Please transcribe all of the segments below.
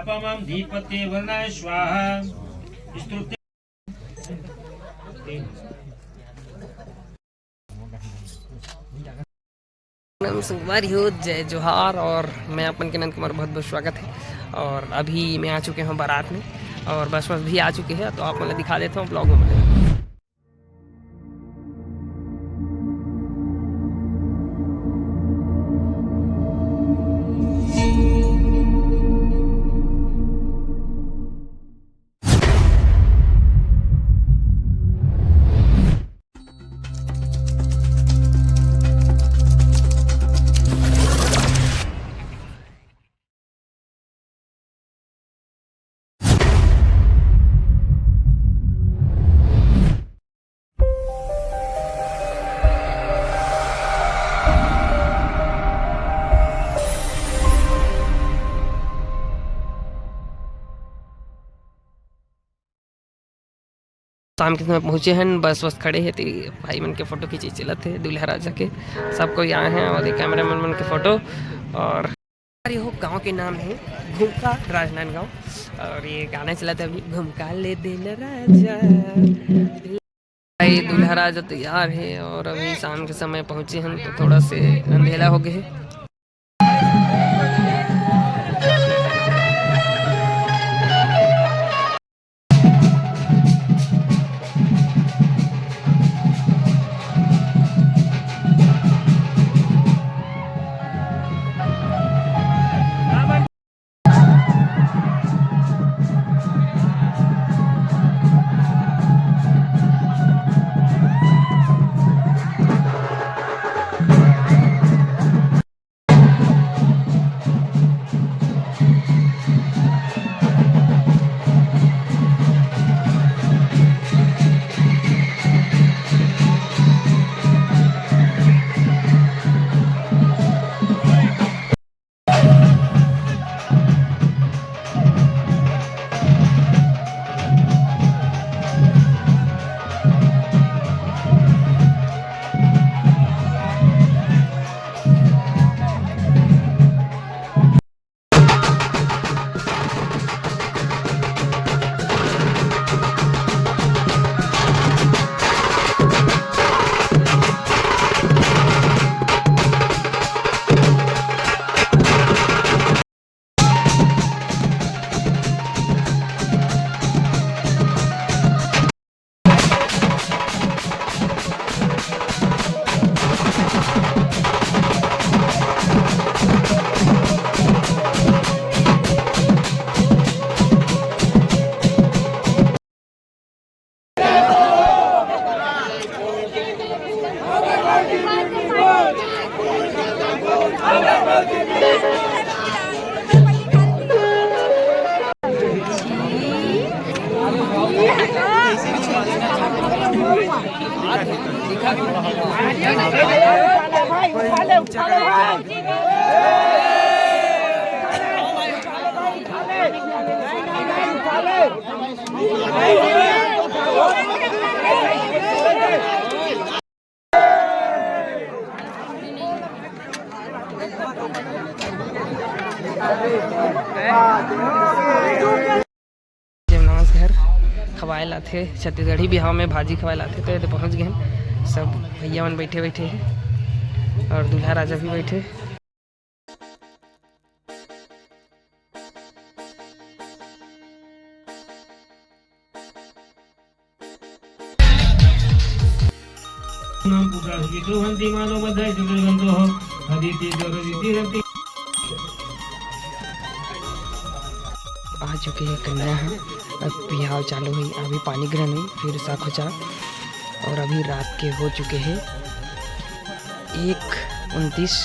पापमं धीपते वर्णाय स्वाहा स्तुते संगवारी हो जय जोहार। और मैं अपन के नंद कुमार बहुत बहुत स्वागत है। और अभी मैं आ चुके हूँ बारात में और बस भी आ चुके हैं, तो आप मतलब दिखा देता हूँ ब्लॉग में। शाम के समय पहुँचे हैं, बस खड़े हैं, भाई मन के फ़ोटो खींचे चलते हैं दूल्हा राजा के। सब कोई आए हैं और ये कैमरा मन के फ़ोटो। और ये हो गांव के नाम है घुमका, राजनांदगांव। और ये गाना चला था अभी, घुमका ले देना राजा। भाई दूल्हा राजा तैयार है और अभी शाम के समय पहुँचे हैं तो थोड़ा से अंधेरा हो गए है। नमस्कार, खवाए लाते छत्तीसगढ़ी बिहाव में भाजी खवाए लाते, तो ये पहुँच गए सब भैया मन बैठे हैं और दूल्हा राजा भी बैठे। आ चुके हैं कन्या हैं, अब बिहाव चालू हुई, अभी पानी ग्रहण हुई, फिर साखोचा। और अभी रात के हो चुके हैं 1:29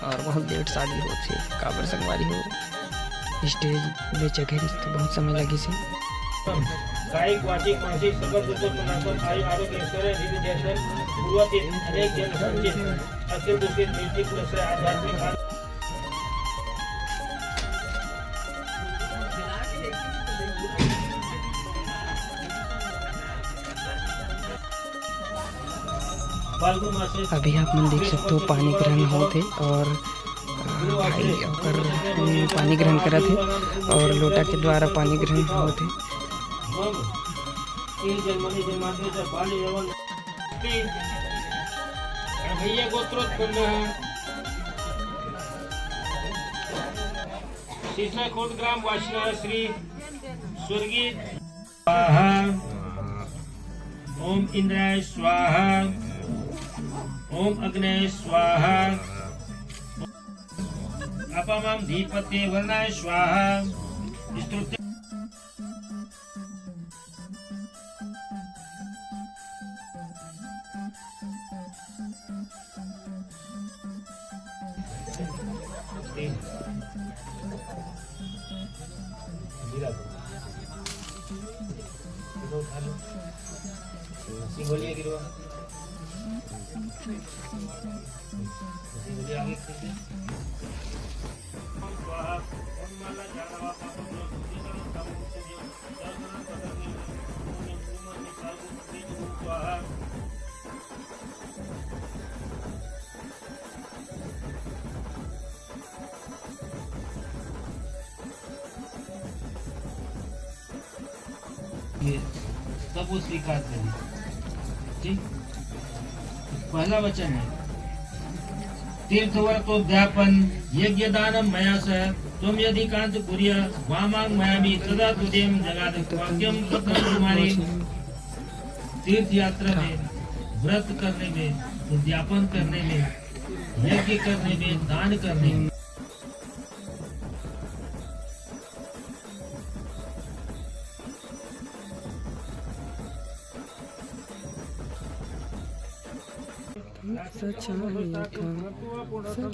और बहुत लेट शादी हो छे। काबर संगवारी हो स्टेज बेचे गए तो बहुत समय लगी से। कायिक वाचिक मानसिक सकल दुख नाशक आयु आरोग्य ऐश्वर्य रिद्धि जैसे पूर्वतीत अनेक जन संचित अखिल दूषित मिट्टी पुरस्कार आध्यात्मिक अभी आप मन देख सकते हो पानी ग्रहण होते और भाई और पानी ग्रहण करा थे और लोटा के द्वारा पानी ग्रहण हुए थे। भैया गोत्रोत्पन्न शीशा खोट ग्राम वासना श्री स्वर्गीय स्वाहा ओम इंद्राय स्वाहा ओम अग्नय स्वाहा अपमं धीपते वर्णाय स्वाहा स्तुत्य बोलिए गिरो बोलिए आगे कीजिए स्वाहा ओम माला जावा पापा स्वाहा ये तब वो स्वीकार करें। ठीक, पहला वचन है तीर्थव्रतोद्यापन यज्ञ दानम मया सह तुम यदि कांत कुर्य वामांग मयामी तदा तुदेम जगाद वाक्यम पत्रम तुम्हारी। तीर्थ यात्रा में, व्रत करने में, उद्यापन करने में, यज्ञ करने में, दान करने में सच्चाई का सब